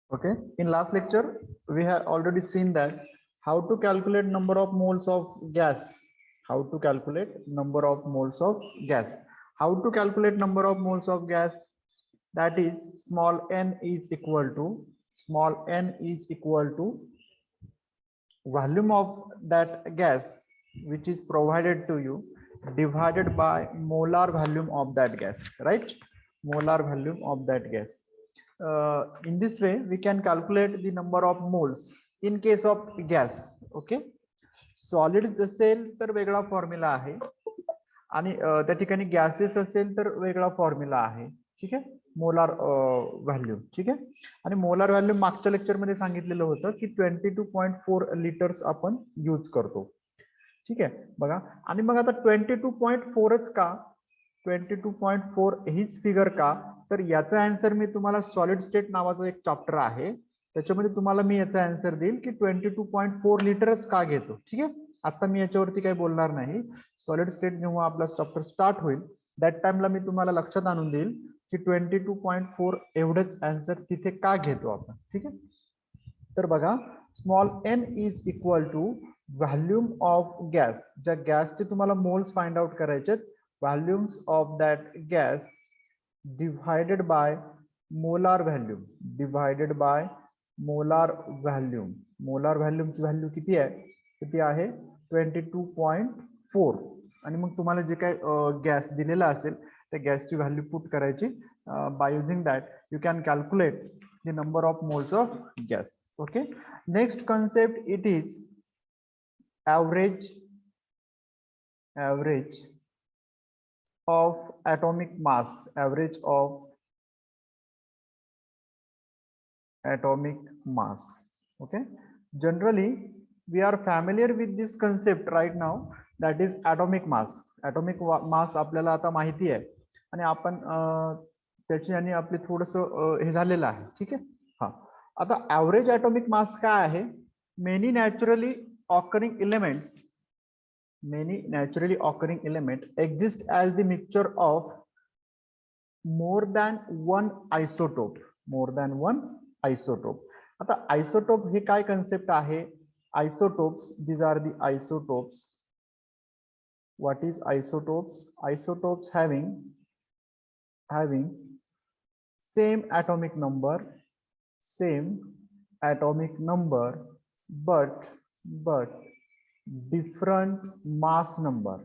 Okay, in last lecture we have already seen that how to calculate number of moles of gas. How to calculate number of moles of gas. How to calculate number of moles of gas? That is small n is equal to volume of that gas which is provided to you divided by molar volume of that gas, right? Molar volume of that gas. In this way we can calculate the number of moles in case of gas. Okay, solids असेल तर वेगळा formula आहे आणि त्या ठिकाणी gases असेल तर वेगळा फॉर्म्युला आहे. ठीक आहे, मोलार व्हॅल्यूम. ठीक आहे, आणि मोलार व्हॅल्यूम मागच्या लेक्चर मध्ये सांगितलेलं होतं की 22.4 लिटर्स आपण यूज करतो. ठीक आहे बघा, आणि मग आता 22.4च का, 22.4 हीच फिगर का, तर याचा आन्सर मी तुम्हाला सॉलिड स्टेट नावाचं एक चॅप्टर आहे त्याच्यामध्ये तुम्हाला मी याचा आन्सर देईल की 22.4 लिटरच का घेतो. ठीक आहे, आता मी याच्यावरती काही बोलणार नाही. सॉलिड स्टेट जेव्हा आपला चॅप्टर स्टार्ट होईल दॅट टाइमला मी तुम्हाला लक्षात आणून देईल की 22.4 एवढंच आन्सर तिथे का घेतो आपण. ठीक आहे, तर बघा small n is equal to volume of gas. ज्या गॅसचे तुम्हाला मोल्स फाइंड आउट करायचे, volumes of that gas divided by molar volume, divided by molar volume. Molar व्हॅल्यूमची व्हॅल्यू किती आहे, किती आहे 22.4. आणि मग तुम्हाला जे काय गॅस दिलेला असेल त्या गॅसची व्हॅल्यू पुट करायची. By using that you can calculate the number of moles of gas. Okay, next concept it is average of atomic mass, average of atomic mass. Okay, generally we are familiar with this concept right now, that is atomic mass. atomic mass आपल्याला आता माहिती आहे आणि आपण त्याची आणि आपले थोडस हे झालेलं आहे. ठीक आहे, हा आता ॲव्हरेज atomic mass काय आहे. many naturally occurring element exist as the mixture of more than one isotope. आता आइसोटोप हे काय कन्सेप्ट आहे. Isotopes, these are the isotopes. What is isotopes? Isotopes having same atomic number, but different mass number.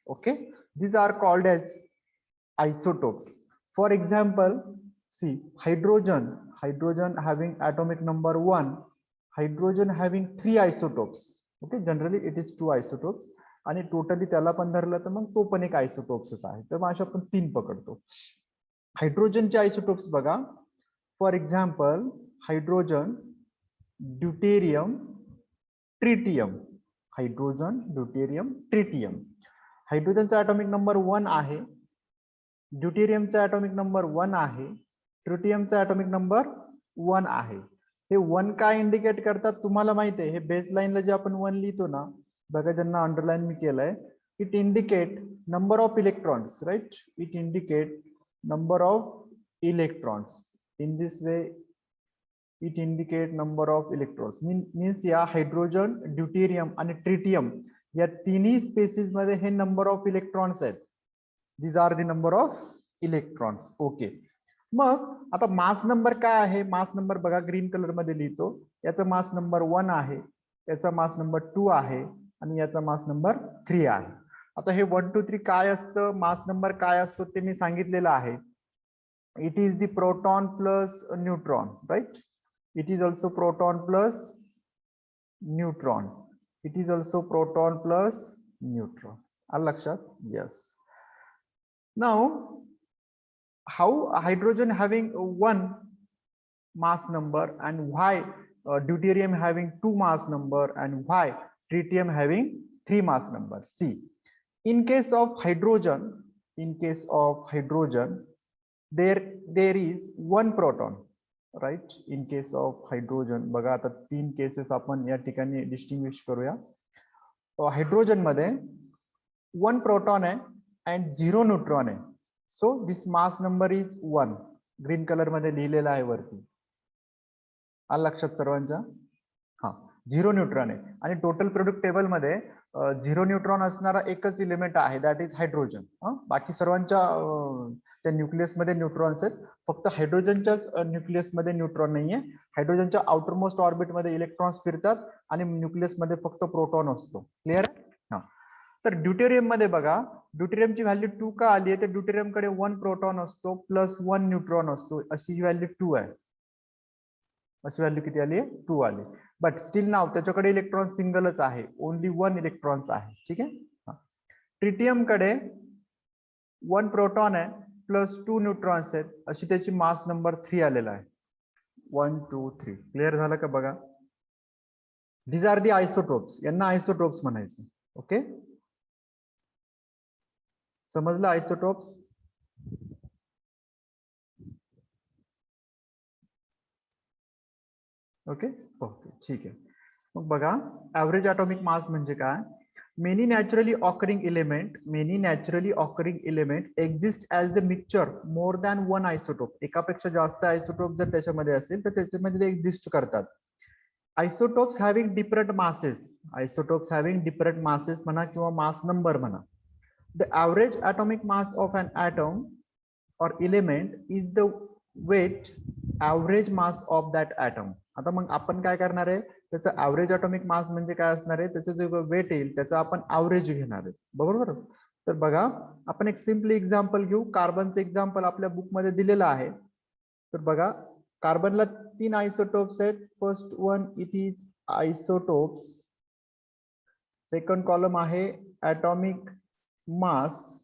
Okay, these are called as isotopes. For example, see hydrogen having atomic number 1, hydrogen having 3 isotopes. Okay, generally it is 2 isotopes आणि totally त्याला पण धरलं तर मग तो पण एक आयसोटोप्सच आहे. तर मग अशा आपण 3 पकडतो. हायड्रोजनचे आयसोटोप्स बघा, for example hydrogen, deuterium, tritium. Hydrogen, deuterium, tritium. हायड्रोजनचा ॲटॉमिक नंबर 1 आहे, ड्यूटेरियमचा ॲटॉमिक नंबर 1 आहे, ट्रिटियमचा ॲटॉमिक नंबर 1 आहे. हे 1 काय इंडिकेट करतात तुम्हाला माहिती आहे. हे बेसलाईनला जे आपण 1 लिहितो ना, बघा ज्यांना अंडरलाईन मी केलंय, it indicate number of electrons, right. It indicate number of electrons. In this way it indicate number of electrons. Means या हायड्रोजन, ड्यूटेरियम आणि ट्रिटियम या तिन्ही स्पेसिस मध्ये हे नंबर ऑफ इलेक्ट्रॉन्स आहेत. These are the number of electrons. Okay, मग आता mass number काय आहे. मास नंबर बघा ग्रीन कलर मध्ये लिहितो. याचा मास नंबर 1 आहे, याचा मास नंबर 2 आहे आणि याचा मास नंबर 3 आहे. आता हे 1 2 3 काय असतं, मास नंबर काय असतो ते मी सांगितलेलं आहे. It is the proton plus neutron, right. It is also proton plus neutron. It is also proton plus neutron. आलं लक्षात? Yes. Now, how hydrogen having 1 mass number and why deuterium having 2 mass number and why tritium having 3 mass number? See, in case of hydrogen, there is 1 proton, right? In case of hydrogen, बघा आता 3 cases आपण या ठिकाणी distinguish करूया. Hydrogen मध्ये 1 proton आहे and 0 neutron है. So this mass number is 1. Green colour मध्ये लिहिलेलं आहे वरती, आलं लक्षात सर्वांच्या? हा, 0 न्यूट्रॉन आहे. आणि टोटल प्रोडक्ट टेबल मध्ये 0 न्यूट्रॉन असणारा एकच इलिमेंट आहे, दॅट इज हायड्रोजन. बाकी सर्वांच्या त्या न्यूक्लियस मध्ये न्यूट्रॉन्स आहेत, फक्त हायड्रोजनच्याच न्यूक्लियस मध्ये न्यूट्रॉन नाहीये. हायड्रोजनच्या आउटर मोस्ट ऑर्बिट मध्ये इलेक्ट्रॉन्स फिरतात आणि न्यूक्लियस मध्ये फक्त प्रोटॉन असतो. क्लिअर? हा. तर ड्यूटेरियम मध्ये बघा, ड्यूटेरियमची व्हॅल्यू 2 का आली आहे? तर ड्यूटेरियम कडे 1 प्रोटॉन असतो प्लस 1 न्यूट्रॉन असतो, अशी व्हॅल्यू 2 आहे. अशी व्हॅल्यू किती आली आहे? 2 आली. बट स्टील नाव त्याच्याकडे इलेक्ट्रॉन सिंगलच आहे, ओनली 1 इलेक्ट्रॉन्स आहे. ठीक आहे. ट्रिटियम कडे 1 प्रोटॉन आहे प्लस 2 न्यूट्रॉन्स आहेत, अशी त्याची मास नंबर 3 आलेला आहे. 1 2 3. क्लिअर झालं का? बघा, दीज आर दी आयसोटोप्स. यांना आयसोटोप्स म्हणायचं. ओके, समजलं? आयसोटोप्स. ओके ओके, ठीक आहे. मग बघा, ऍव्हरेज ॲटॉमिक मास म्हणजे काय? Many naturally occurring element exist as the mixture more than 1 isotope. एकापेक्षा जास्त आयसोटोप जर त्याच्यामध्ये असतील तर त्याच्यामध्ये ते एक्झिस्ट करतात. आयसोटोप्स हॅव्हिंग डिफरंट मासेस म्हणा किंवा मास नंबर म्हणा. The average atomic mass of an atom or element is the weight average mass of that atom. आता मग आपण काय करणार आहे? त्याचं ऍव्हरेज ॲटॉमिक मास म्हणजे काय असणार आहे? त्याचं जे वेट येईल त्याचं आपण ऍव्हरेज घेणार आहे, बरोबर? तर बघा, आपण एक सिम्पली एक्झाम्पल घेऊ. कार्बनचं एक्झाम्पल आपल्या बुक मध्ये दिलेलं आहे. तर बघा, कार्बनला 3 आयसोटोप्स आहेत. First one it is isotopes, second column आहे atomic mass,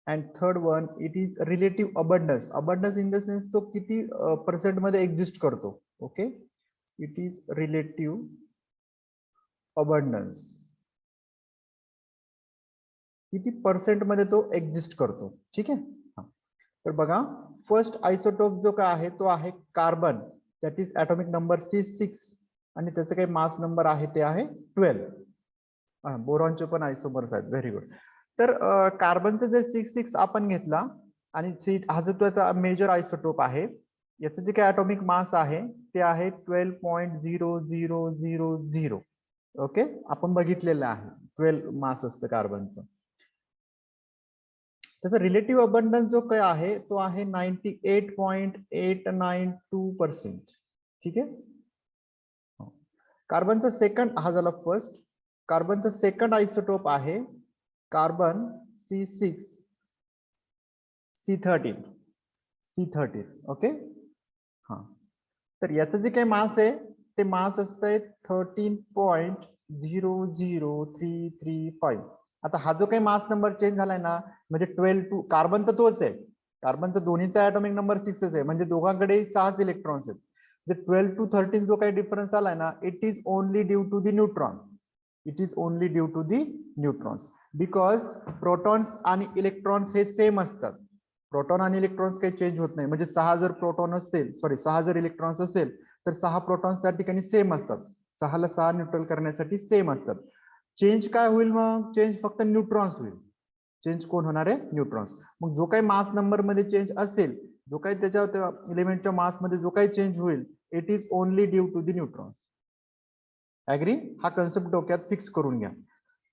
and third one it is relative abundance in the sense तो किती पर्सेंट मध्ये एक्झिस्ट करतो. Okay, it is relative abundance, किती पर्सेंट मध्ये तो एक्झिस्ट करतो. ठीक आहे. तर बघा, फर्स्ट आयसोटोप जो काय आहे तो आहे carbon, that is atomic number C6 आणि त्याचं काही मास नंबर आहे ते आहे 12. बोरॉनचे पण आयसोमर्स आहेत. Very good. तर कार्बनचं जे 6 आपण घेतला आणि हा जो त्याचा मेजर आयसोटोप आहे, याचं जे काही ॲटॉमिक मास आहे ते आहे 12.0000. ओके, आपण बघितलेलं आहे 12 मास असतं कार्बनचं. त्याचा रिलेटिव्ह अबंडन्स जो काय आहे तो आहे 98.892%. ठीक आहे. कार्बनचा सेकंड, हा झाला फर्स्ट. कार्बनचा सेकंड आयसोटोप आहे कार्बन C6 C13. ओके. हा, तर याचं जे काही मास आहे ते मास असतंय 13.00335. आता हा जो काही मास नंबर चेंज झालाय ना, म्हणजे 12 कार्बन तर तोच आहे, कार्बनचा दोन्हीचा ॲटॉमिक नंबर 6 आहे, म्हणजे दोघांकडे 6 इलेक्ट्रॉन्स आहेत. 12 to 13 जो काही डिफरन्स आलाय ना, it is only due to the neutrons. Because protons आणि इलेक्ट्रॉन्स हे सेम असतात. प्रोटॉन आणि इलेक्ट्रॉन्स काही चेंज होत नाही. म्हणजे 6 जर प्रोटॉन असेल, 6 जर इलेक्ट्रॉन्स असेल तर 6 प्रोटॉन्स त्या ठिकाणी सेम असतात. 6 ला 6 न्यूट्रल करण्यासाठी सेम असतात. चेंज काय होईल? मग चेंज फक्त न्यूट्रॉन्स होईल. चेंज कोण होणार आहे? न्यूट्रॉन्स. मग जो काही मास नंबर मध्ये चेंज असेल, जो काही त्याच्या एलिमेंटच्या मास मध्ये जो काही चेंज होईल, it is only due to the neutrons. Agree? हा कन्सेप्ट डोक्यात फिक्स करून घ्या.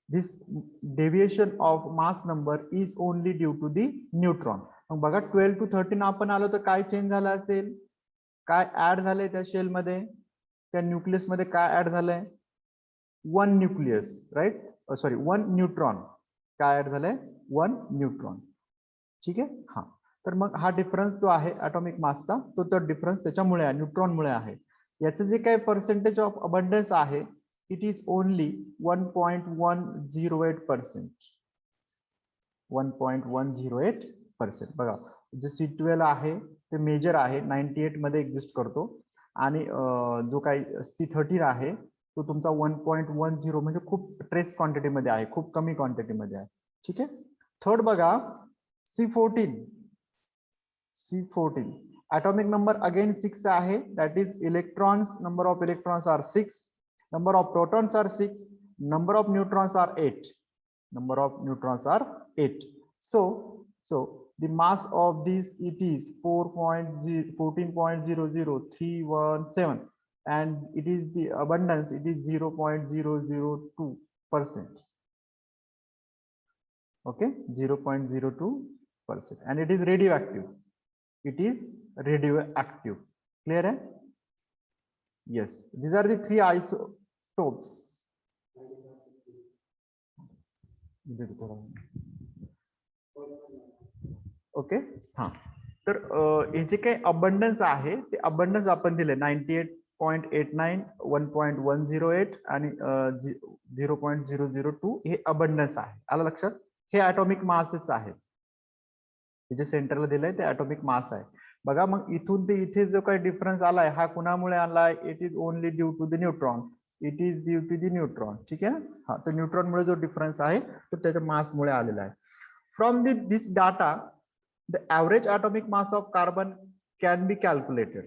This deviation of mass number is only due to the neutron. मग बघा, 12 to 13 आपण आलो तर काय चेंज झालं असेल? काय ऍड झालंय त्या शेल मध्ये, त्या न्यूक्लियस मध्ये काय ऍड झालंय? 1 न्यूक्लियस, राईट? Sorry, 1 neutron. काय ऍड झालंय? 1 न्यूट्रॉन. ठीक आहे. हा, तर मग हा डिफरन्स जो आहे ॲटॉमिक मासचा, तो डिफरन्स त्याच्यामुळे आहे, न्यूट्रॉनमुळे आहे. याचं जे काही पर्सेंटेज ऑफ अबंडन्स आहे, it is only 1.108%. 1.108%. बघा, जे C12 आहे ते मेजर आहे, 98 मध्ये एक्झिस्ट करतो, आणि जो काही C13 आहे तो तुमचा 1.10 म्हणजे खूप ट्रेस क्वांटिटी मध्ये आहे, खूप कमी क्वांटिटी मध्ये आहे. ठीक आहे. थर्ड बघा, C14 ॲटॉमिक नंबर अगेन 6 आहे, that is electrons, number of electrons are 6, number of protons are 6, number of neutrons are 8. So the mass of this it is 14.00317, and it is the abundance, it is 0.002%. Okay, 0.02%, and it is radioactive. It is radioactive. Clear? Eh? Yes, these are the three isotopes. Okay, हा, तर हे जे काही abundance आहे ते abundance आपण दिले 98.89, 1.108 आणि 0.002 हे अबंडन्स आहे. आलं लक्षात? हे ॲटॉमिक मासेस आहेत. हे जे सेंटरला दिलंय ते ॲटॉमिक मास आहे. बघा, मग इथून ते इथे जो काही डिफरन्स आलाय हा कुणामुळे आलाय? It is only due to the neutron. It is due to the neutron. ठीक आहे, हा, तर न्यूट्रॉन मुळे जो डिफरन्स आहे तो त्याच्या मास मुळे आलेला आहे. From this data the average atomic mass of carbon can be calculated.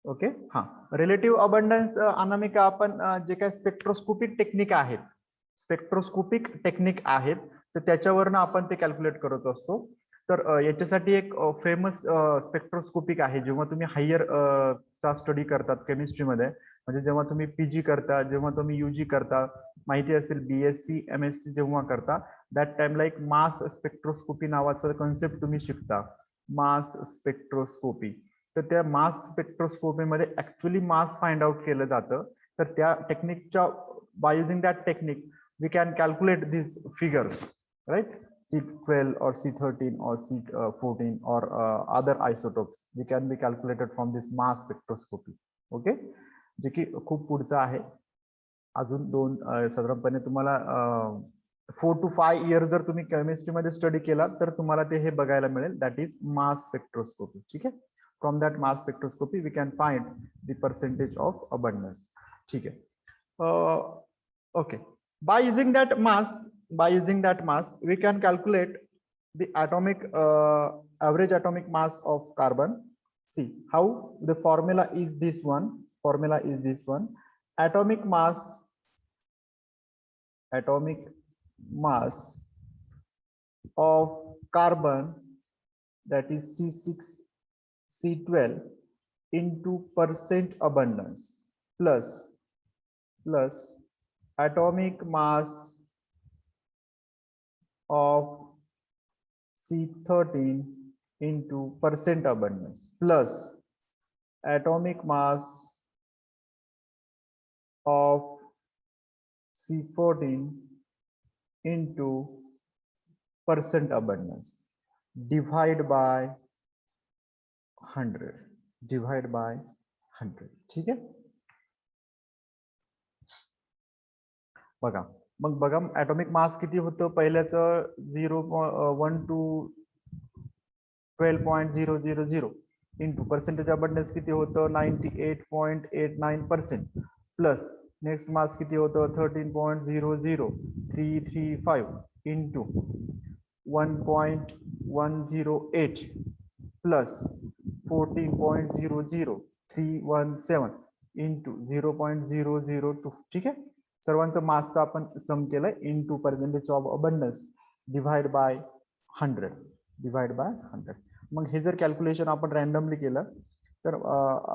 Okay, हा, रिलेटिव्ह अबंडन्स अनामिका आपण जे काही स्पेक्ट्रोस्कोपिक टेक्निक आहेत, स्पेक्ट्रोस्कोपिक टेक्निक आहेत, तर त्याच्यावरनं आपण ते कॅल्क्युलेट करत असतो. तर याच्यासाठी एक फेमस स्पेक्ट्रोस्कोपिक आहे. जेव्हा तुम्ही हायर चा स्टडी करतात केमिस्ट्रीमध्ये, म्हणजे जेव्हा तुम्ही पीजी करता, जेव्हा तुम्ही यूजी करता, माहिती असेल बीएससी एमएससी जेव्हा करता, दॅट टाइमला एक मास स्पेक्ट्रोस्कोपी नावाचा कन्सेप्ट तुम्ही शिकता. Mass spectroscopy. तर त्या मास स्पेक्ट्रोस्कोपीमध्ये ऍक्च्युअली मास फाइंड आउट केलं जातं. तर त्या टेक्निकच्या by using that technique we can calculate this figures, right? C12 or C13 or C14 or other isotopes, they can be calculated from this mass spectroscopy. Okay, जे की खूप पुढचं आहे. अजून दोन साधारणपणे तुम्हाला 4 to 5 इयर जर तुम्ही केमिस्ट्रीमध्ये स्टडी केला तर तुम्हाला ते हे बघायला मिळेल. That is mass spectroscopy. ठीक आहे, from that mass spectroscopy we can find the percentage of abundance. ठीक आहे, okay. By using that mass we can calculate the average atomic mass of carbon. See how the formula is this one. Atomic mass of carbon, that is C6C12 into percent abundance plus atomic mass of C13 into percent abundance plus atomic mass of C14 into percent abundance, divide by 100. ठीक आहे. बघा, मग बघा atomic mass किती होतं पहिल्याच 0.1 to 12.000 into percentage abundance किती होतं 98.89% प्लस नेक्स्ट मास किती होतं 13.00335 इंटू 1.108 प्लस 14.00317 इंटू 0.002. ठीक आहे, सर्वांचं मासचं आपण सम केलंय into percentage of abundance divide by 100. मग हे जर कॅल्क्युलेशन आपण रॅन्डमली केलं तर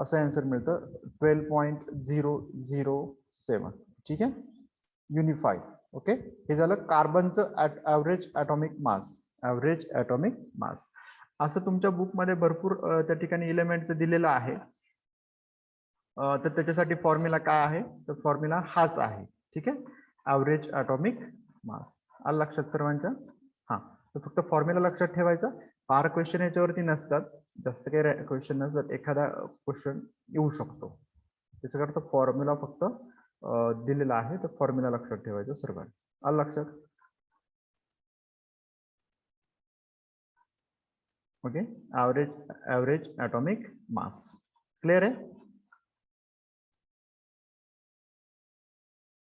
असं आन्सर मिळतं 12.007. ठीक आहे, युनिफाईड. ओके, हे झालं कार्बनचं ऍव्हरेज ॲटॉमिक मास. असं तुमच्या बुकमध्ये भरपूर त्या ठिकाणी एलिमेंटचं दिलेलं आहे. तर त्याच्यासाठी फॉर्म्युला काय आहे? तर फॉर्म्युला हाच आहे. ठीक आहे, ॲव्हरेज ॲटॉमिक मास. आलं लक्षात सर्वांच्या? हा, तर फक्त फॉर्म्युला लक्षात ठेवायचा. फार क्वेश्चन याच्यावरती नसतात, जास्त काही क्वेश्चन नसतात. एखादा क्वेश्चन येऊ शकतो, त्याच्याकरता फॉर्म्युला फक्त दिलेला आहे, तर फॉर्म्युला लक्षात ठेवायचा सर्वांनी. आलं लक्षात? Okay, average atomic mass. Clear आहे?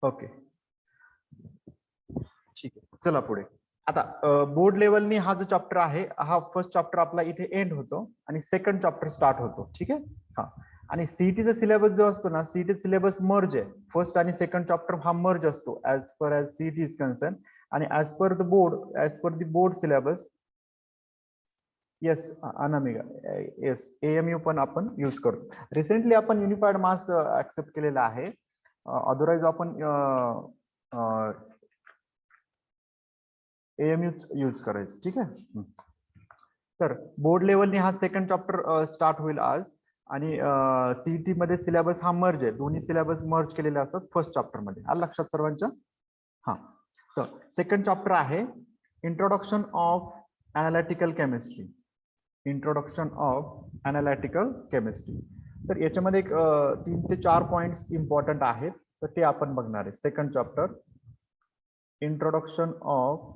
ओके, ठीक आहे, चला पुढे. आता बोर्ड लेवलनी हा जो चॅप्टर आहे, हा फर्स्ट चॅप्टर आपला इथे एंड होतो आणि सेकंड चॅप्टर स्टार्ट होतो. ठीक आहे, हा, आणि सीईटीचा सिलेबस जो असतो ना, सीईटी सिलेबस मर्ज आहे. फर्स्ट आणि सेकंड चॅप्टर हा मर्ज असतो as per as CET is concern. आणि as per the board syllabus, yes Anamika, yes AMU पण आपण यूज करतो. रिसेंटली आपण युनिफाईड मास ऍक्सेप्ट केलेला आहे. अदरवाईज आपण AMU यूज करायचं. ठीक आहे. तर बोर्ड लेवलने हा सेकंड चॅप्टर स्टार्ट होईल आज. आणि सीईटी मध्ये सिलेबस हा मर्ज आहे. दोन्ही सिलेबस मर्ज केलेले असतात फर्स्ट चॅप्टर मध्ये. आलं लक्षात सर्वांच्या? हा. तर सेकंड चॅप्टर आहे introduction of analytical chemistry. Introduction of analytical chemistry. तर याच्यामध्ये एक 3 ते 4 पॉइंट्स इम्पॉर्टंट आहेत. तर ते आपण बघणार आहे. Second chapter introduction of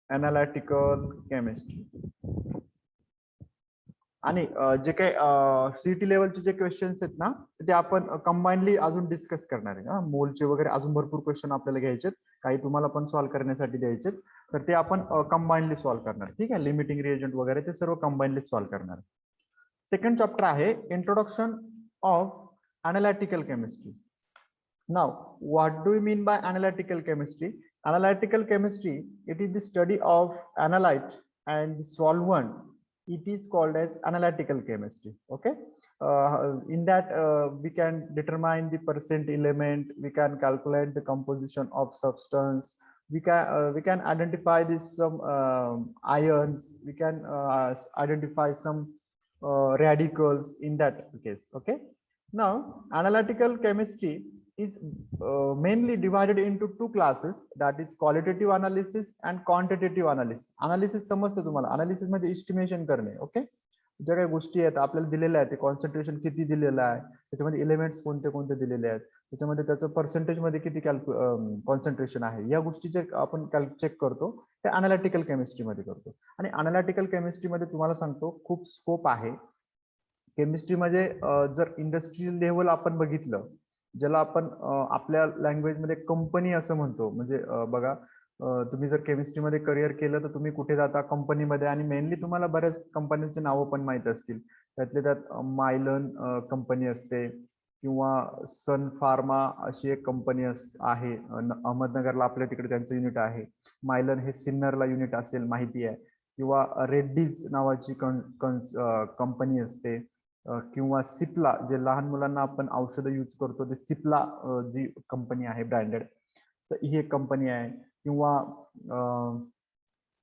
analytical chemistry. आणि जे काही सीईटी लेवलचे जे क्वेश्चन्स आहेत ना, ते आपण कंबाइनली अजून डिस्कस करणार आहे. मोलचे वगैरे अजून भरपूर क्वेश्चन आपल्याला घ्यायचे, काही तुम्हाला पण सॉल्व्ह करण्यासाठी द्यायचे. तर ते आपण कंबाइनली सॉल्व्ह करणार. ठीक आहे. लिमिटिंग रिएजंट वगैरे ते सर्व कंबाइनली सॉल्व्ह करणार. सेकंड चॅप्टर आहे introduction of analytical chemistry. Now, what do you mean by analytical chemistry? Analytical chemistry, it is the study of analyte and the solvent. It is called as analytical chemistry. Okay. In that we can determine the percent element. We can calculate the composition of substance. We can identify this some ions. We can identify some radicals in that case. Okay. Now, analytical chemistry is mainly divided into two classes, that is qualitative analysis and quantitative analysis. Analysis समजतं तुम्हाला? Analysis म्हणजे estimation करणे. Okay. ज्या काही गोष्टी आहेत आपल्याला दिलेल्या आहेत, कॉन्सन्ट्रेशन किती दिलेलं आहे, त्याच्यामध्ये एलिमेंट्स कोणते कोणते दिलेले आहेत, त्याच्यामध्ये त्याचं पर्सेंटेज मध्ये किती कॉन्सन्ट्रेशन आहे, या गोष्टी जे आपण चेक करतो ते अनालिटिकल केमिस्ट्री मध्ये करतो. आणि अनालिटिकल केमिस्ट्री मध्ये तुम्हाला सांगतो खूप स्कोप आहे. केमिस्ट्रीमध्ये जर इंडस्ट्रियल लेवल आपण बघितलं, ज्याला आपण आपल्या लँग्वेज मध्ये कंपनी असं म्हणतो. म्हणजे बघा, तुम्ही जर केमिस्ट्रीमध्ये करिअर केलं तर तुम्ही कुठे जाता? कंपनीमध्ये. आणि मेनली तुम्हाला बऱ्याच कंपन्यांची नावं पण माहित असतील. त्यातले त्यात मायलन कंपनी असते, किंवा सन फार्मा अशी एक कंपनी आहे अहमदनगरला, आपल्या तिकडे त्यांचं युनिट आहे. मायलन हे सिन्नरला युनिट असेल, माहिती आहे. किंवा रेड्डीज नावाची कंपनी असते, किंवा सिप्ला, जे लहान मुलांना आपण औषधं यूज करतो ते सिप्ला जी कंपनी आहे ब्रँडेड, तर ही एक कंपनी आहे. किंवा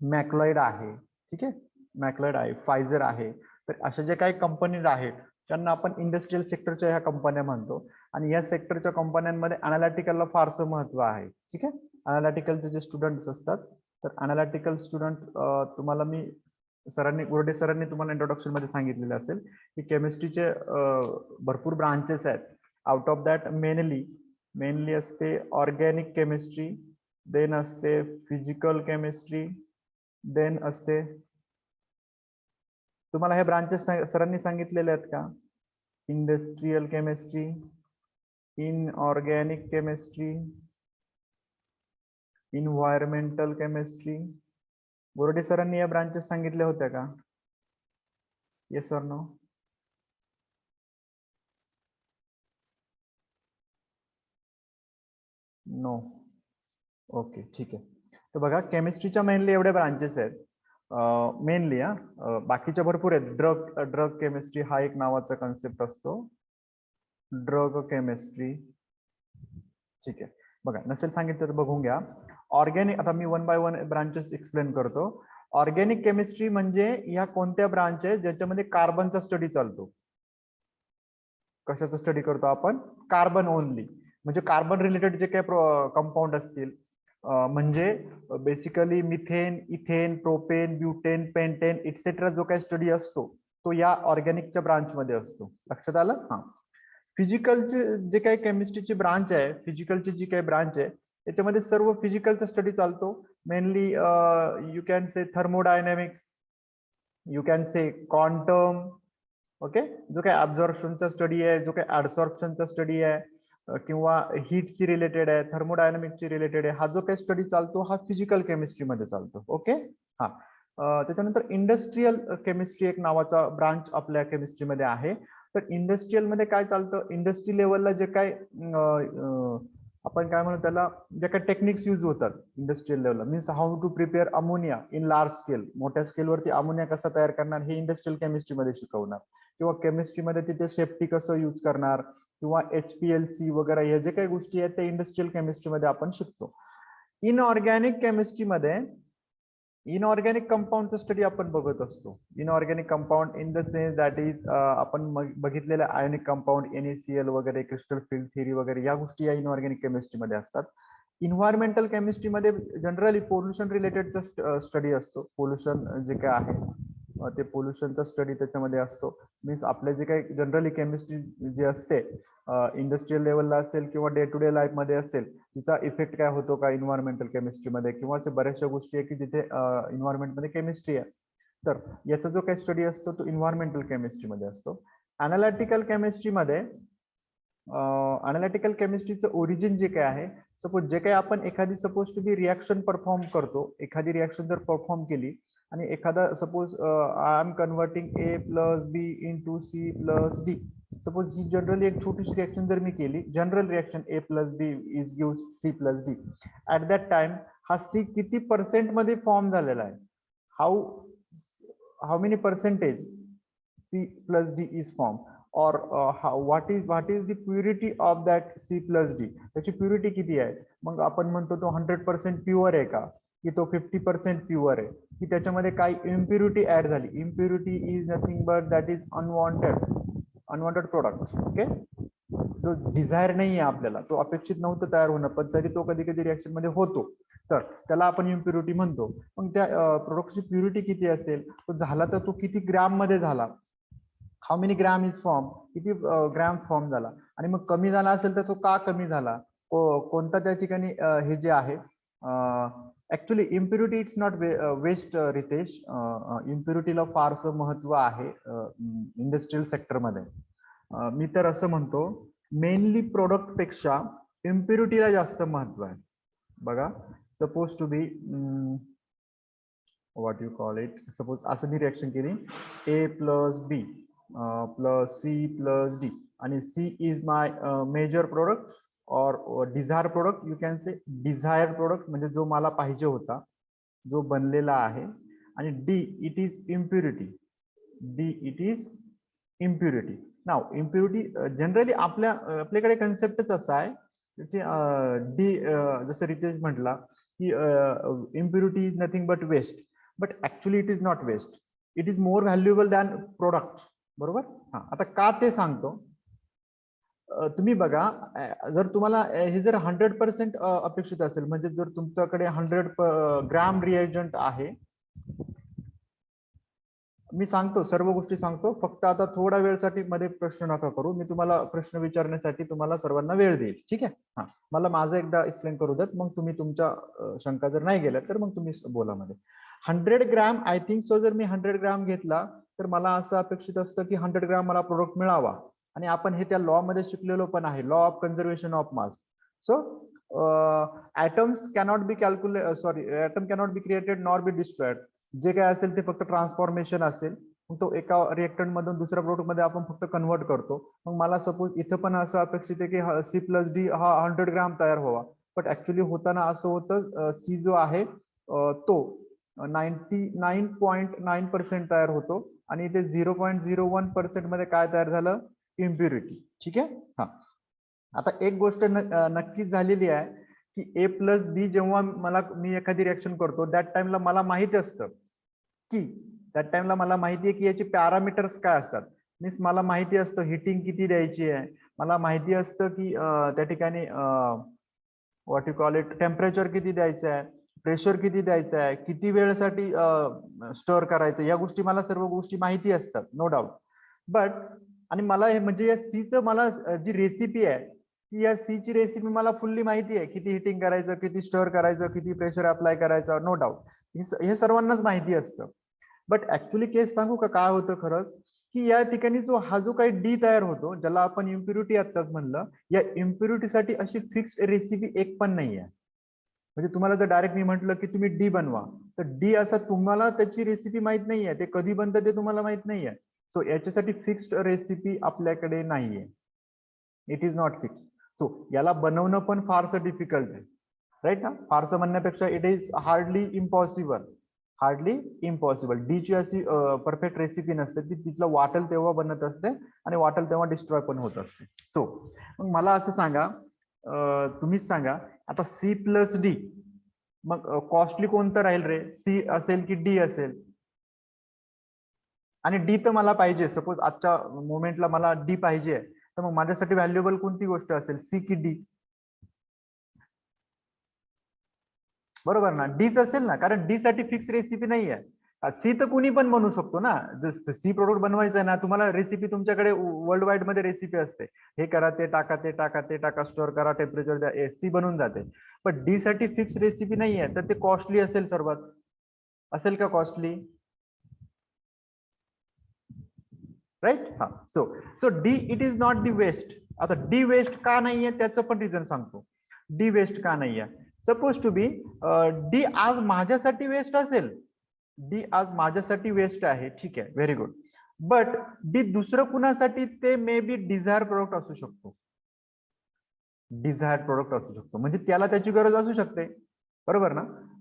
मॅक्लॉइड आहे. ठीक आहे. मॅक्लॉइड आहे, फायझर आहे. तर अशा जे काही कंपनीज आहेत त्यांना आपण इंडस्ट्रियल सेक्टरच्या ह्या कंपन्या म्हणतो. आणि या सेक्टरच्या कंपन्यांमध्ये अनालिटिकलला फारसं महत्व आहे. ठीक आहे. अनालिटिकलचे जे स्टुडंट्स असतात, तर अनालिटिकल स्टुडंट तुम्हाला मी गुरडे सरांनी तुम्हाला इंट्रोडक्शन मध्ये सांगितलेलं असेल की केमिस्ट्रीचे भरपूर ब्रांचेस आहेत. आउट ऑफ दॅट मेनली असते ऑर्गॅनिक केमिस्ट्री, देन असते फिजिकल केमिस्ट्री, देन असते, तुम्हाला हे ब्रांचेस सरांनी सांगितलेले आहेत का? Industrial chemistry, inorganic chemistry, environmental chemistry. Borde सरांनी या ब्रांचेस सांगितल्या होत्या का? Yes or no? No. Okay, ठीक आहे. तर बघा, केमिस्ट्रीच्या मेनली एवढ्या ब्रांचेस आहेत. मेनली बाकीच्या भरपूर आहेत. ड्रग केमिस्ट्री हा एक नावाचा कन्सेप्ट असतो, ड्रग केमिस्ट्री. ठीक आहे. बघा, नसेल सांगितलं तर बघून घ्या. ऑर्गॅनिक, आता मी 1 बाय 1 ब्रांचेस एक्सप्लेन करतो. ऑर्गॅनिक केमिस्ट्री म्हणजे या कोणत्या ब्रांच आहे ज्याच्यामध्ये कार्बनचा स्टडी चालतो. कशाचा स्टडी करतो आपण? Carbon only. म्हणजे कार्बन रिलेटेड जे काही कंपाऊंड असतील, म्हणजे basically methane, ethane, propane, butane, pentane etcetera जो काही स्टडी असतो तो या ऑर्गॅनिकच्या ब्रांच मध्ये असतो. लक्षात आलं? हा. फिजिकलचे जे काही केमिस्ट्रीची ब्रांच आहे, फिजिकलची जी काही ब्रांच आहे त्याच्यामध्ये सर्व फिजिकलचा स्टडी चालतो. Mainly you can say thermodynamics, you can say quantum. Okay. जो काही ऍब्झॉर्प्शनचा स्टडी आहे, जो काही ऍडसॉर्प्शनचा स्टडी आहे, किंवा हीटची रिलेटेड आहे, थर्मोडायनॅमिक्सची रिलेटेड आहे, हा जो काही स्टडी चालतो हा फिजिकल केमिस्ट्री मध्ये चालतो. ओके. हा. त्याच्यानंतर इंडस्ट्रियल केमिस्ट्री एक नावाचा ब्रांच आपल्या केमिस्ट्रीमध्ये आहे. तर इंडस्ट्रियल मध्ये काय चालतं, इंडस्ट्री लेवलला जे काय आपण काय म्हणू त्याला, जे काही टेक्निक्स यूज होतात इंडस्ट्रियल लेवलला, means how to prepare ammonia in large scale, मोठ्या स्केलवरती अमोनिया कसा तयार करणार हे इंडस्ट्रियल केमिस्ट्रीमध्ये शिकवणार, किंवा केमिस्ट्रीमध्ये तिथे सेफ्टी कसं यूज करणार, किंवा HPLC वगैरे हे जे काही गोष्टी आहेत ते इंडस्ट्रियल केमिस्ट्रीमध्ये आपण शिकतो. इनऑर्गॅनिक केमिस्ट्रीमध्ये इनऑर्गॅनिक कंपाऊंडचा स्टडी आपण बघत असतो. Inorganic compound in the sense that is आपण बघितलेले आयोनिक कंपाऊंड NaCl वगैरे, क्रिस्टल फील्ड थिअरी वगैरे, या गोष्टी या इनऑर्गॅनिक केमिस्ट्रीमध्ये असतात. इन्व्हायरमेंटल केमिस्ट्रीमध्ये जनरली पोल्युशन रिलेटेडचा स्टडी असतो. पोल्युशन जे काय आहे ते पोल्युशनचा स्टडी त्याच्यामध्ये असतो. मीन्स आपले जे काही जनरली केमिस्ट्री जे असते इंडस्ट्रियल लेवलला असेल किंवा डे टू डे लाईफ मध्ये असेल, तिचा इफेक्ट काय होतो का इन्व्हायरमेंटल केमिस्ट्रीमध्ये, किंवा बऱ्याचशा गोष्टी आहे की जिथे इन्व्हायरमेंटमध्ये केमिस्ट्री आहे, तर याचा जो काही स्टडी असतो तो इन्व्हायरमेंटल केमिस्ट्रीमध्ये असतो. अनालिटिकल केमिस्ट्रीमध्ये अनालिटिकल केमिस्ट्रीचं ओरिजिन जे काय आहे, सपोज जे काही आपण एखादी suppose to be reaction perform करतो, एखादी रिॲक्शन जर परफॉर्म केली आणि एखादा suppose I am converting A+B into C+D, suppose ही जनरली एक छोटीशी रिॲक्शन जर मी केली, general reaction A+B is gives C+D, at that time हा C किती पर्सेंट मध्ये फॉर्म झालेला आहे, how many percentage C+D is form, or what is the purity of that C+D, त्याची प्युरिटी किती आहे. मग आपण म्हणतो तो 100% प्युअर आहे का, की तो 50% प्युअर आहे, की त्याच्यामध्ये काही इम्प्युरिटी ऍड झाली. Impurity is nothing but that is unwanted product. Okay, जो डिझायर नाही आहे आपल्याला, तो अपेक्षित नव्हतं तयार होणं, पण तरी तो कधी कधी रिॲक्शन मध्ये होतो, तर त्याला आपण इम्प्युरिटी म्हणतो. मग त्या प्रोडक्टची प्युरिटी किती असेल, तो झाला तर तो किती ग्रॅम मध्ये झाला, how many gram is form, किती ग्रॅम फॉर्म झाला, आणि मग कमी झाला असेल तर तो का कमी झाला, कोणता त्या ठिकाणी हे जे आहे. Actually impurity it's not waste Ritesh, इम्प्युरिटीला फारसं महत्व आहे इंडस्ट्रियल सेक्टरमध्ये. मी तर असं म्हणतो मेनली प्रोडक्ट पेक्षा इम्प्युरिटीला जास्त महत्व आहे. बघा, suppose to be what you call it, suppose असं मी रिॲक्शन केली A+B plus C+D, आणि C is my major product or desired product, you can say desired product, म्हणजे जो मला पाहिजे होता, जो बनलेला आहे, आणि D it is impurity. Now impurity generally आपल्याकडे कन्सेप्टच असा आहे की D जसं रितेश म्हटला की impurity is nothing but waste, but actually it is not waste, it is more valuable than product. बरोबर. हा, आता का ते सांगतो, तुम्ही बघा, जर तुम्हाला हे जर 100% अपेक्षित असेल, म्हणजे जर तुमच्याकडे 100 ग्रॅम रिएजंट आहे, मी सांगतो सर्व गोष्टी सांगतो, फक्त आता थोडा वेळसाठी मध्ये प्रश्न नका करू, मी तुम्हाला प्रश्न विचारण्यासाठी तुम्हाला सर्वांना वेळ देईल. ठीक आहे. हा, मला माझं एकदा एक्सप्लेन करू देत, मग तुम्ही तुमच्या शंका जर नाही गेल्या तर मग तुम्ही बोला मध्ये. 100 ग्रॅम, आय थिंक सो, जर मी 100 ग्रॅम घेतला तर मला असं अपेक्षित असतं की 100 ग्रॅम मला प्रोडक्ट मिळावा, आणि आपण हे त्या लॉ मध्ये शिकलेलो पण आहे, law of conservation of mass. So atoms cannot be atom cannot be created nor be destroyed. जे काय असेल ते फक्त ट्रान्सफॉर्मेशन असेल, मग तो एका रिएक्टंट मधून दुसऱ्या प्रोडक्ट मध्ये आपण फक्त कन्वर्ट करतो. मग मला सपोज इथं पण असं अपेक्षित आहे की C+D हा 100 ग्रॅम तयार व्हावा, बट ऍक्च्युली होताना असं होतं, C जो आहे तो 99.9% तयार होतो, आणि ते 0.01% मध्ये काय तयार झालं, इम्प्युरिटी. ठीक आहे. हा, आता एक गोष्ट नक्कीच झालेली आहे की A+B जेव्हा मी एखादी रिएक्शन करतो, दॅट टाइमला मला माहिती असतं की मला माहिती आहे की याचे पॅरामीटर्स काय असतात. मीन्स मला माहिती असतं हिटिंग किती द्यायची आहे, मला माहिती असतं की त्या ठिकाणी what you call it, temperature किती द्यायचं आहे, प्रेशर किती द्यायचं आहे, किती वेळेसाठी स्टर करायचं, या गोष्टी मला सर्व गोष्टी माहिती असतात, नो डाऊट. बट आणि मला हे म्हणजे या सीचं मला जी रेसिपी आहे, ती या सी ची रेसिपी मला फुल्ली माहिती आहे, किती हिटिंग करायचं, किती स्टर करायचं, किती प्रेशर अप्लाय करायचं, नो डाऊट, हे सर्वांनाच माहिती असतं. बट ऍक्च्युली केस सांगू का काय होतं खरंच, की या ठिकाणी हा जो काही डी तयार होतो, ज्याला आपण इम्प्युरिटी आत्ताच म्हणलं, या इम्प्युरिटीसाठी अशी फिक्स्ड रेसिपी एक पण नाही आहे. म्हणजे तुम्हाला जर डायरेक्ट मी म्हटलं की तुम्ही डी बनवा, तर डी असा तुम्हाला त्याची रेसिपी माहित नाहीये, ते कधी बनतं ते तुम्हाला माहित नाहीये. सो याच्यासाठी फिक्स्ड रेसिपी आपल्याकडे नाहीये. It is not fixed. So याला बनवणं पण फारसं डिफिकल्ट आहे, राईट ना. फारसं म्हणण्यापेक्षा it is hardly impossible. Hardly impossible. D ची अशी परफेक्ट रेसिपी नसते, ती तिथलं वाटेल तेव्हा बनत असते आणि वाटेल तेव्हा डिस्ट्रॉय पण होत असते. सो मग मला असं सांगा, तुम्हीच सांगा आता सी प्लस डी, मग कॉस्टली कोणतं राहील रे? सी असेल की डी असेल? आणि डी तर मला पाहिजे. सपोज आजच्या मोमेंटला मला डी पाहिजे, तर मग माझ्यासाठी व्हॅल्युएबल कोणती गोष्ट असेल, सी की डी? बरोबर ना, डीच असेल ना, कारण डी साठी फिक्स रेसिपी नाही आहे. सी तर कुणी पण बनवू शकतो ना. जर सी प्रोडक्ट बनवायचं आहे ना, तुम्हाला रेसिपी तुमच्याकडे वर्ल्ड वाईड मध्ये रेसिपी असते. हे करा, ते टाका, ते टाका, ते टाका, स्टोअर करा, टेम्परेचर द्या, सी बनून जाते. पण डी साठी फिक्स रेसिपी नाही आहे, तर ते कॉस्टली असेल सर्वात. असेल का कॉस्टली? राईट. हा. So so the it is not the waste. आता डी वेस्ट का नाहीये त्याचं पण रिझन सांगतो. डी वेस्ट का नाहीये? सपोज टू बी डी आज माझ्यासाठी वेस्ट असेल. डी आज माझ्यासाठी वेस्ट आहे, ठीक आहे, व्हेरी गुड. बट डी दुसरं कुणासाठी ते मे बी डिझायर प्रोडक्ट असू शकतो. डिझायर प्रोडक्ट असू शकतो, म्हणजे त्याला त्याची गरज असू शकते. बरोबर ना.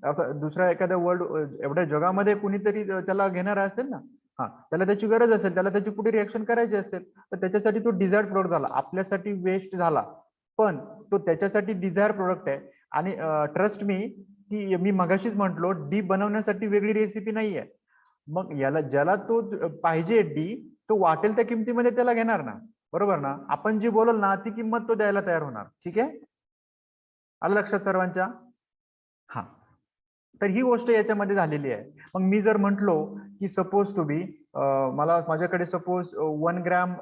आता दुसऱ्या एखाद्या वर्ल्ड एवढ्या जगामध्ये कुणीतरी त्याला घेणार असेल ना. हा, त्याला त्याची गरज असेल, त्याला त्याची पुढे रिएक्शन करायची असेल, तर त्याच्यासाठी तो डिझायर्ड प्रोडक्ट झाला, आपल्यासाठी वेस्ट झाला, पण तो त्याच्यासाठी डिझायर प्रोडक्ट आहे. आणि ट्रस्ट मी की मी मगाशीच म्हटलो, डी बनवण्यासाठी वेगळी रेसिपी नाहीये. मग याला ज्याला तो पाहिजे डी, तो वाटेल त्या किमतीमध्ये त्याला घेणार ना. बरोबर ना. आपण जी बोलल ना ती किंमत तो द्यायला तयार होणार. ठीक आहे, आलं लक्षात सर्वांच्या? हा. तर ही गोष्ट याच्यामध्ये झालेली आहे. मग मी जर म्हंटलो की सपोज टू बी मला माझ्याकडे सपोज 1 ग्रॅम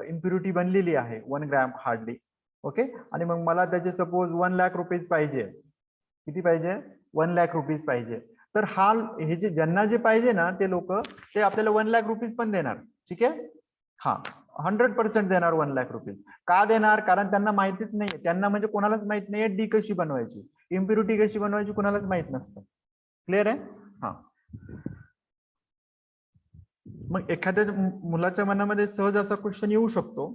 इम्प्युरिटी बनलेली आहे, 1 ग्रॅम हार्डली. ओके. आणि मग मला त्याचे सपोज 1 लाख रुपीज पाहिजे. किती पाहिजे? 1 लाख रुपीज पाहिजे. तर हा हे जे ज्यांना जे पाहिजे ना ते लोक, ते आपल्याला 1 लाख रुपीज पण देणार. ठीक आहे. हा, 100% देणार 1 लाख रुपीज. का देणार? कारण त्यांना माहितीच नाही, त्यांना म्हणजे कोणालाच माहित नाहीये डी कशी बनवायची, इम्प्युरिटी कशी बनवायची कोणालाच माहित नसतं. क्लिअर आहे? हा. मग एखाद्या मुलाच्या मनामध्ये सहज असा क्वेश्चन येऊ शकतो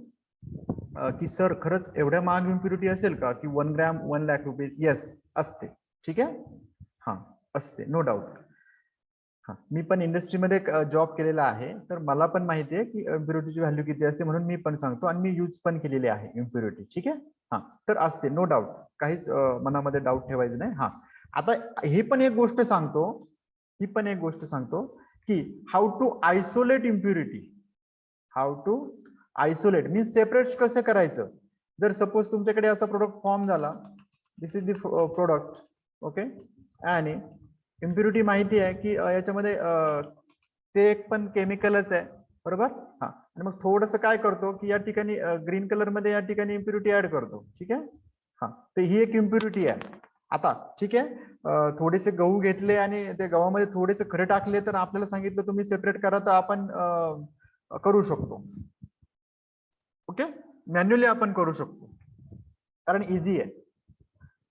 की सर खरंच एवढ्या महाग इम्प्युरिटी असेल का की 1 ग्रॅम 1 लाख रुपीज? येस, असते. ठीक आहे. हा, असते, नो डाऊट. हा, मी पण इंडस्ट्रीमध्ये जॉब केलेला आहे, तर मला पण माहिती आहे की इम्प्युरिटीची व्हॅल्यू किती असते, म्हणून मी पण सांगतो आणि मी यूज पण केलेली आहे इम्प्युरिटी. ठीक आहे. हा, तर असते, नो डाऊट, काहीच मनामध्ये डाऊट ठेवायचं नाही. हा, आता ही पण एक गोष्ट सांगतो, की how to isolate impurity. How to isolate means separate कसं करायचं. जर सपोज तुमच्याकडे असा प्रोडक्ट फॉर्म झाला, this is the product, okay, आणि इम्प्युरिटी माहिती आहे की याच्यामध्ये ते एक पण केमिकलच आहे. बरोबर. हा, आणि मग थोडस काय करतो की या ठिकाणी ग्रीन कलर मध्ये या ठिकाणी इम्प्युरिटी ऍड करतो. ठीक आहे. हा, तर ही एक इम्प्युरिटी आहे. आता ठीक आहे, थोडेसे गहू घेतले आणि त्या गव्हामध्ये थोडेसे खडे टाकले, तर आपल्याला सांगितलं तुम्ही सेपरेट करा, तर आपण करू शकतो. ओके, मॅन्युअली आपण करू शकतो, कारण इझी आहे,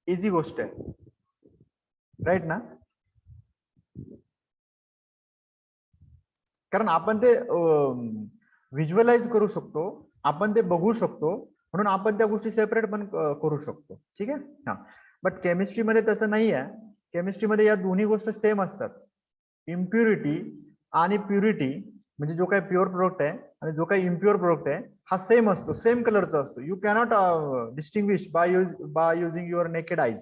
इझी गोष्ट आहे. राईट ना. कारण आपण ते व्हिज्युअलाइज करू शकतो, आपण ते बघू शकतो, म्हणून आपण त्या गोष्टी सेपरेट पण करू शकतो. ठीक आहे. हा, बट केमिस्ट्रीमध्ये तसं नाही आहे. केमिस्ट्रीमध्ये या दोन्ही गोष्टी सेम असतात. इम्प्युरिटी आणि प्युरिटी, म्हणजे जो काही प्युअर प्रोडक्ट आहे आणि जो काही इम्प्युअर प्रोडक्ट आहे, हा सेम असतो, सेम कलरचा असतो. You cannot distinguish bye using your naked eyes.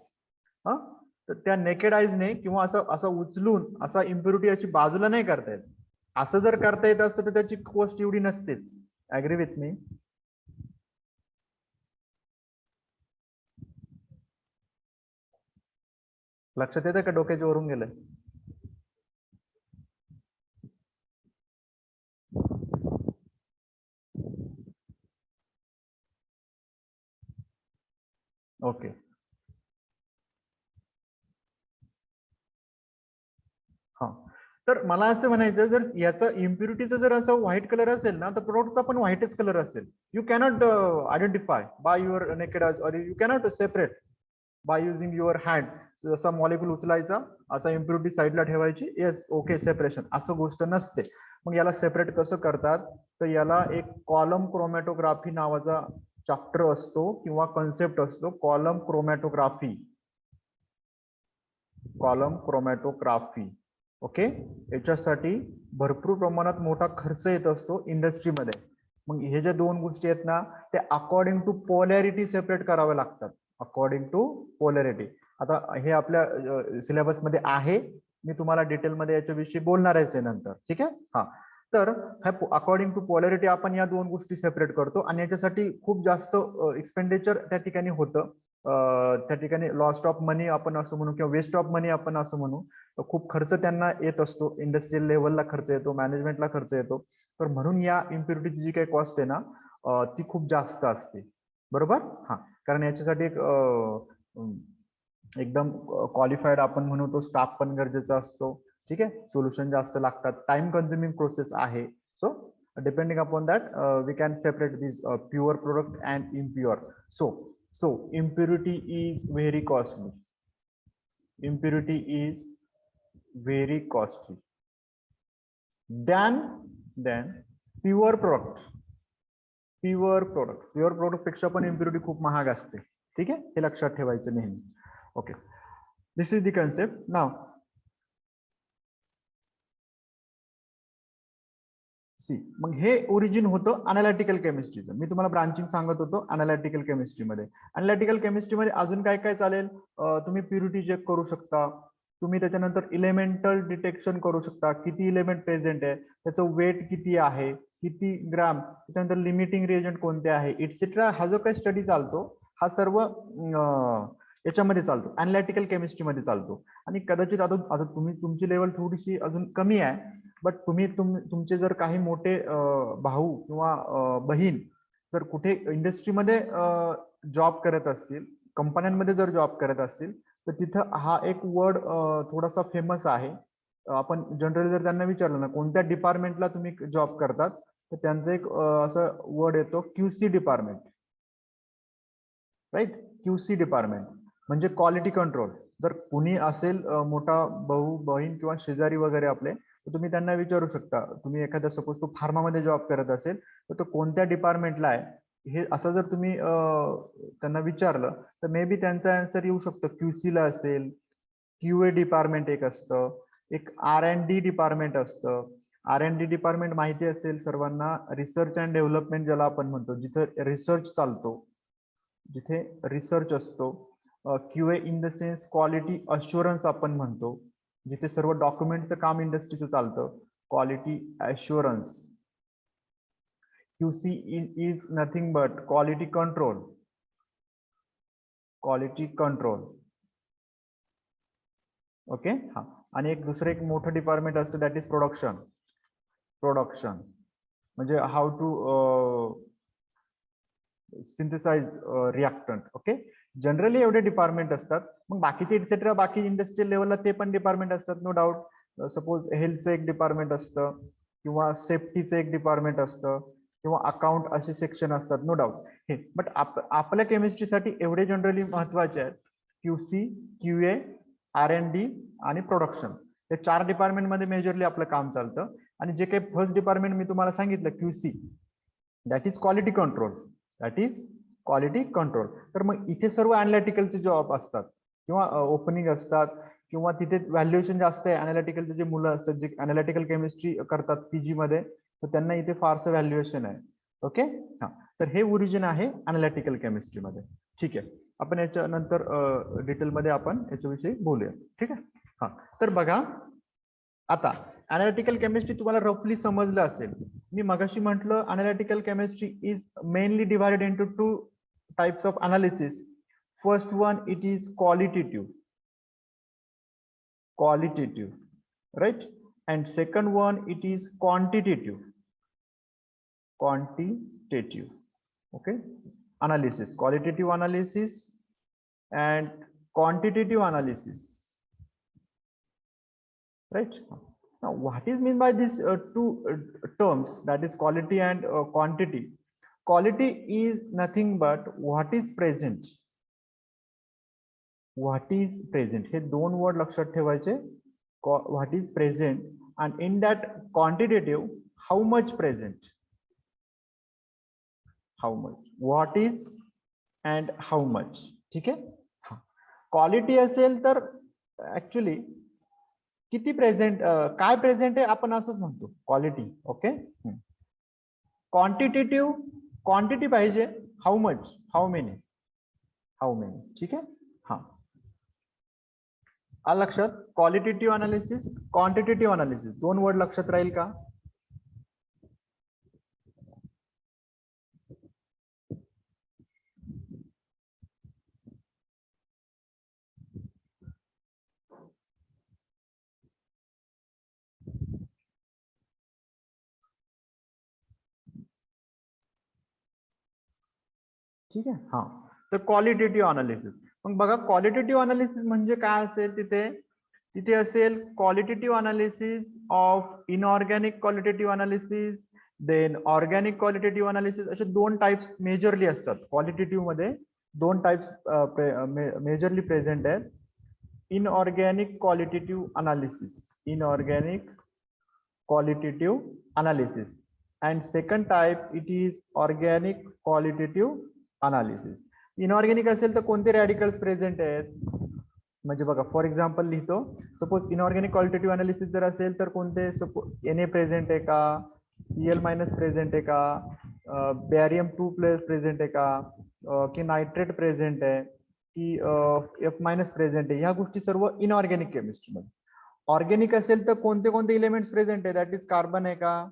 तर त्या नेकेड आईजने किंवा असं असं उचलून असा इम्प्युरिटी अशी बाजूला नाही करता येत. असं जर करता येत असतं तर त्याची कॉस्ट एवढी नसतेच. Agri with me? लक्षात येतं का? डोक्याच्या वरून गेलंय? ओके. हा, तर मला असं म्हणायचं, जर याचा इम्प्युरिटीचा जर असं व्हाईट कलर असेल ना, तर प्रोडक्टचा पण व्हाईटच कलर असेल. You cannot identify by your naked eyes, और you cannot separate by using your hand. जसा मॉलिक्यूल उचलायचा, असा इम्प्युरिटी साईडला ठेवायची, येस, ओके, सेपरेशन, असं गोष्ट नसते. मग याला सेपरेट कसं करतात, तर याला एक कॉलम क्रोमॅटोग्राफी नावाचा चॅप्टर असतो किंवा कन्सेप्ट असतो, column chromatography. Column chromatography. Okay, याच्यासाठी भरपूर प्रमाणात मोठा खर्च येत असतो इंडस्ट्रीमध्ये. मग हे जे दोन गोष्टी आहेत ना, ते अकॉर्डिंग टू पोलॅरिटी सेपरेट करावे लागतात. According to polarity. आता हे आपल्या सिलेबस मध्ये आहे, मी तुम्हाला डिटेलमध्ये याच्याविषयी बोलणारच आहे नंतर. ठीक आहे. हा, तर अकॉर्डिंग टू पोलॅरिटी आपण या दोन गोष्टी सेपरेट करतो आणि याच्यासाठी खूप जास्त एक्सपेंडिचर त्या ठिकाणी होतं. त्या ठिकाणी लॉस्ट ऑफ मनी आपण असं म्हणू किंवा वेस्ट ऑफ मनी आपण असं म्हणू. खूप खर्च त्यांना येत असतो, इंडस्ट्रियल लेवलला खर्च येतो, मॅनेजमेंटला खर्च येतो. तर म्हणून या इम्प्युरिटीची जी काही कॉस्ट आहे ना, ती खूप जास्त असते. बरोबर. हा, कारण याच्यासाठी एक एकदम क्वालिफाईड आपण म्हणू तो स्टाफ पण गरजेचा असतो. ठीक आहे. सोल्युशन जास्त लागतात, टाइम कन्झ्युमिंग प्रोसेस आहे. So depending upon that we can separate this pure product and impure. So impurity is very costly. Impurity is very costly. Then pure product. Pure product पेक्षा पण इम्प्युरिटी खूप महाग असते. ठीक आहे, हे लक्षात ठेवायचं नेहमी. Okay, this is the concept. नाव सी, मग हे ओरिजिन होतं अनालिटिकल केमिस्ट्रीचं. मी तुम्हाला ब्रांचिंग सांगत होतो अनालिटिकल केमिस्ट्रीमध्ये. अनालिटिकल केमिस्ट्रीमध्ये अजून काय काय चालेल, तुम्ही प्युरिटी चेक करू शकता, तुम्ही त्याच्यानंतर इलेमेंटल डिटेक्शन करू शकता, किती इलेमेंट प्रेझेंट आहे, त्याचं वेट किती आहे, किती ग्राम, त्याच्यानंतर लिमिटिंग रिएजंट कोणते आहे, इटसेट्रा. हा जो काही स्टडी चालतो हा सर्व याच्यामध्ये चालतो, अनालिटिकल केमिस्ट्रीमध्ये चालतो. आणि कदाचित आता तुम्ही तुमची लेवल थोडीशी अजून कमी आहे, बट तुम्ही तुमचे जर काही मोठे भाऊ किंवा बहीण जर कुठे इंडस्ट्रीमध्ये जॉब करत असतील, कंपन्यांमध्ये जर जॉब करत असतील, तर तिथं हा एक वर्ड थोडासा फेमस आहे. आपण जनरली जर त्यांना विचारलं ना कोणत्या डिपार्टमेंटला तुम्ही जॉब करतात, तर त्यांचं एक असं वर्ड येतो, QC department. Right, QC department म्हणजे क्वालिटी कंट्रोल. जर कुणी असेल मोठा भाऊ बहीण किंवा शेजारी वगैरे आपले, तर तुम्ही त्यांना विचारू शकता, तुम्ही एखाद्या सपोज तो फार्मामध्ये जॉब करत असेल तर तो कोणत्या डिपार्टमेंटला आहे, हे असं जर तुम्ही त्यांना विचारलं तर मे बी त्यांचा आन्सर येऊ शकतो क्यूसी ला असेल, क्यूए डिपार्टमेंट एक असतं, एक R&D डिपार्टमेंट असतं. R&D डिपार्टमेंट माहिती असेल सर्वांना, रिसर्च अँड डेव्हलपमेंट ज्याला आपण म्हणतो, जिथे रिसर्च चालतो, जिथे रिसर्च असतो. QA in the sense quality assurance आपण म्हणतो, जिथे सर्व डॉक्युमेंटचं काम इंडस्ट्रीचं चालतं, quality assurance. QC is nothing but quality control. Quality control. Okay. हा, आणि एक दुसरं एक मोठं डिपार्टमेंट असतं, दॅट इज प्रोडक्शन. प्रोडक्शन म्हणजे how to synthesize reactant. Okay, generally एवढे डिपार्टमेंट असतात. मग बाकीचे इटसेट्रा बाकी इंडस्ट्रियल लेवलला ते पण डिपार्टमेंट असतात, नो डाऊट. सपोज हेल्थचं एक डिपार्टमेंट असतं किंवा सेफ्टीचं एक डिपार्टमेंट असतं किंवा अकाउंट असे सेक्शन असतात, नो डाऊट. हे बट आपल्या केमिस्ट्रीसाठी एवढे जनरली महत्वाचे आहेत, क्यूसी, क्यूए, R&D आणि प्रोडक्शन. हे 4 डिपार्टमेंटमध्ये मेजरली आपलं काम चालतं. आणि जे काही फर्स्ट डिपार्टमेंट मी तुम्हाला सांगितलं QC, that is quality control. That is quality control. तर मग इथे सर्व अनालिटिकलचे जॉब असतात किंवा ओपनिंग असतात किंवा तिथे व्हॅल्युएशन जास्त आहे. अनालिटिकलचे जे मुलं असतात जे अनालिटिकल केमिस्ट्री करतात पीजी मध्ये, तर त्यांना इथे फारसं व्हॅल्युएशन आहे. ओके. हा, तर हे ओरिजिन आहे अनालिटिकल केमिस्ट्रीमध्ये. ठीक आहे, आपण याच्यानंतर डिटेलमध्ये आपण याच्याविषयी बोलूया. ठीक आहे. हा, तर बघा आता अनालिटिकल केमिस्ट्री तुम्हाला रफली समजलं असेल. मी मगाशी म्हटलं analytical chemistry is mainly divided into 2 types of analysis. First one, it is qualitative, right? And second one, it is quantitative. Okay, analysis, qualitative analysis and quantitative analysis, right? Now what is mean by these two terms, that is quality and quantity? Quality is nothing but what is present. हे दोन word लक्षात ठेवायचे, what is present and in that quantitative how much present, how much, what is and how much. ठीक आहे. Quality असेल तर actually किती present, काय प्रेझेंट आहे आपण असंच म्हणतो क्वालिटी. ओके. क्वांटिटेटिव्ह क्वांटिटी पाहिजे, how much, how many, how many. ठीक आहे. हा आलं लक्षात. क्वालिटेटिव्ह अनालिसिस, क्वांटिटेटिव्ह अनालिसिस, दोन वर्ड लक्षात राहील का? ठीक आहे. हा तर क्वालिटेटिव्ह अनालिसिस. मग बघा क्वालिटेटिव्ह अनालिसिस म्हणजे काय असेल, तिथे तिथे असेल qualitative analysis of inorganic qualitative analysis, then organic qualitative analysis, असे दोन टाइप्स मेजरली असतात. क्वालिटेटिव्ह मध्ये दोन टाइप्स मेजरली प्रेझेंट आहेत. Inorganic qualitative analysis, inorganic qualitative analysis, and second type it is organic qualitative analysis. Inorganic असेल तर कोणते radicals present आहेत, म्हणजे बघा फॉर एक्झाम्पल लिहितो. सपोज इनऑर्गॅनिक क्वालिटेटिव्ह अनालिसिस जर असेल तर कोणते, सपोज Na प्रेझेंट आहे का, Cl मायनस प्रेझेंट आहे का, बॅरियम 2 प्लस प्रेझेंट आहे का, की नायट्रेट प्रेझेंट आहे, की F मायनस प्रेझेंट आहे. ह्या गोष्टी सर्व इनऑर्गॅनिक केमिस्ट्री मध्ये. ऑर्गॅनिक असेल तर कोणते कोणते इलेमेंट्स प्रेझेंट आहे, दॅट इज कार्बन आहे का,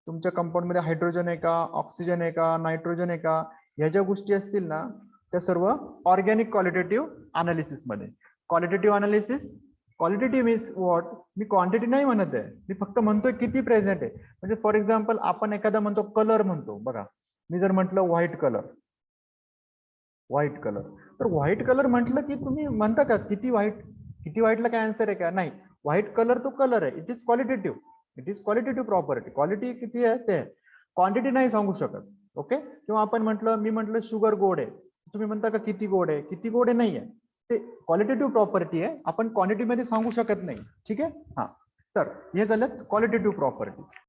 तुमच्या कंपाऊंड मध्ये हायड्रोजन आहे का, ऑक्सिजन आहे का, नायट्रोजन आहे का, ह्या ज्या गोष्टी असतील ना त्या सर्व ऑर्गॅनिक क्वालिटेटिव्ह अनालिसिस मध्ये. Qualitative analysis, qualitative means what, me quantity नाही म्हणत आहे, मी फक्त म्हणतोय किती प्रेझेंट आहे. म्हणजे फॉर एक्झाम्पल आपण एखादा म्हणतो कलर म्हणतो, बघा मी जर म्हटलं व्हाईट कलर, व्हाईट कलर, तर व्हाईट कलर म्हटलं की तुम्ही म्हणता का किती व्हाईट, किती व्हाईटला काय आन्सर आहे का, नाही. व्हाईट कलर तो कलर आहे, it is qualitative, it is qualitative property. Quality किती आहे ते, क्वांटिटी नाही सांगू शकत. ओके. किंवा आपण म्हटलं, मी म्हटलं शुगर गोड आहे, तुम्ही म्हणता का किती गोड आहे, किती गोड आहे नाहीये, ते क्वालिटेटिव्ह प्रॉपर्टी आहे, आपण क्वांटिटी मध्ये सांगू शकत नाही. ठीक आहे. हा तर हे झालं क्वालिटेटिव्ह प्रॉपर्टी.